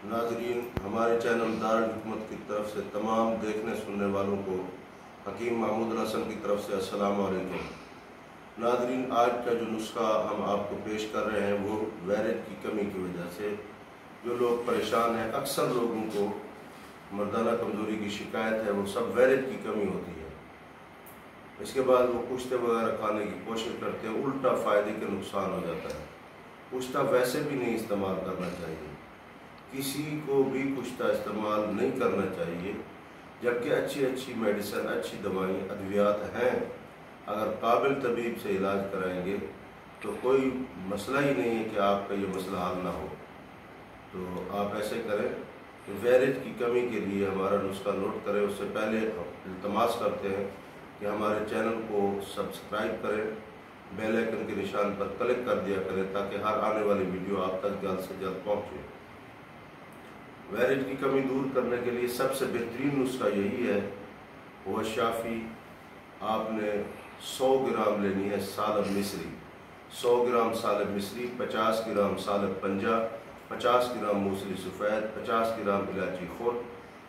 नाज़रीन, हमारे चैनल दारुल हिकमत की तरफ से तमाम देखने सुनने वालों को हकीम महमूद हसन की तरफ से अस्सलाम वालेकुम। नाज़रीन, आज का जो नुस्खा हम आपको पेश कर रहे हैं वो वायरस की कमी की वजह से जो लोग परेशान हैं, अक्सर लोगों को मर्दाना कमज़ोरी की शिकायत है, वो सब वायरस की कमी होती है। इसके बाद वो कुश्ते वगैरह खाने की कोशिश करते हैं, उल्टा फ़ायदे के नुकसान हो जाता है। कुश्ता वैसे भी नहीं इस्तेमाल करना चाहिए, किसी को भी कुश्ता इस्तेमाल नहीं करना चाहिए, जबकि अच्छी अच्छी मेडिसिन, अच्छी दवाई, अद्वियात हैं। अगर काबिल तबीब से इलाज कराएंगे तो कोई मसला ही नहीं है कि आपका ये मसला हल ना हो। तो आप ऐसे करें कि वायरस की कमी के लिए हमारा नुस्खा नोट करें। उससे पहले इल्तमास करते हैं कि हमारे चैनल को सब्सक्राइब करें, बेल आइकन के निशान पर क्लिक कर दिया करें ताकि हर आने वाली वीडियो आप तक जल्द से जल्द पहुँचे। वायरस की कमी दूर करने के लिए सबसे बेहतरीन नुस्खा यही है, वो शाफी। आपने 100 ग्राम लेनी है सालब मिस्री, 100 ग्राम सालब मिस्री, 50 ग्राम सालब पंजा, 50 ग्राम मूसली सफ़ेद, 50 ग्राम इलायची खुर्द,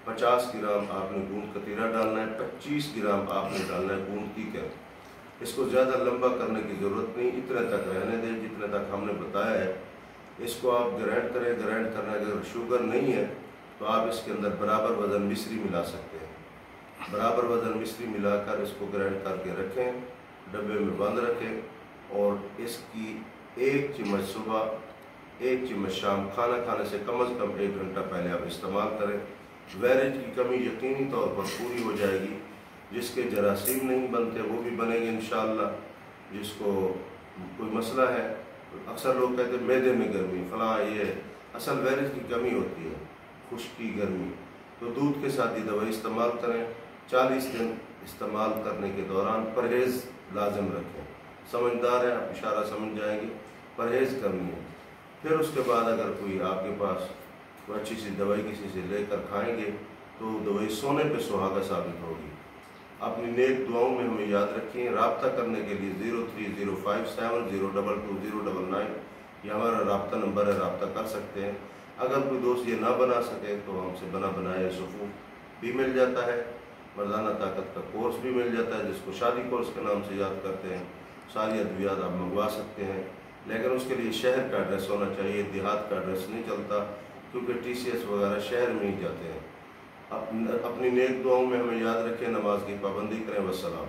50 ग्राम आपने गूंद कतीरा डालना है, 25 ग्राम आपने डालना है गूंद तीकर। इसको ज़्यादा लंबा करने की ज़रूरत नहीं, इतने तक रहने दें जितने तक हमने बताया है। इसको आप ग्राइंड करें। ग्राइंड करना, अगर शुगर नहीं है तो आप इसके अंदर बराबर वज़न मिश्री मिला सकते हैं। बराबर वज़न मिश्री मिलाकर इसको ग्राइंड करके रखें, डब्बे में बंद रखें और इसकी 1 चम्मच सुबह, 1 चम्मच शाम, खाना खाने से कम अज़ कम 1 घंटा पहले आप इस्तेमाल करें। वायरस की कमी यकीनी तौर पर पूरी हो जाएगी। जिसके जरासीम नहीं बनते वो भी बनेंगे इंशाअल्लाह। जिसको कोई मसला है, अक्सर लोग कहते हैं मैदे में गर्मी, फलां, ये असल वायरस की कमी होती है, खुश्की, गर्मी। तो दूध के साथ ये दवाई इस्तेमाल करें। 40 दिन इस्तेमाल करने के दौरान परहेज़ लाजम रखें। समझदार है आप, इशारा समझ जाएंगे, परहेज़ करनी है। फिर उसके बाद अगर कोई आपके पास कोई अच्छी सी दवाई किसी से लेकर खाएंगे तो दवाई सोने पे सुहागा साबित होगी। अपनी नेक दुआओं में हमें याद रखें। रब्ता करने के लिए 030570220099 ये हमारा रब्ता नंबर है, रब्ता कर सकते हैं। अगर कोई दोस्त ये ना बना सके तो हमसे बना बनाए सुफूफ भी मिल जाता है, मर्दाना ताकत का कोर्स भी मिल जाता है जिसको शादी कोर्स के नाम से याद करते हैं। सारी अद्वियात आप मंगवा सकते हैं, लेकिन उसके लिए शहर का एड्रेस होना चाहिए, देहात का एड्रेस नहीं चलता, क्योंकि TCS वगैरह शहर में ही जाते हैं। अपनी नेक दुआओं में हमें याद रखें, नमाज की पाबंदी करें। वस्सलाम।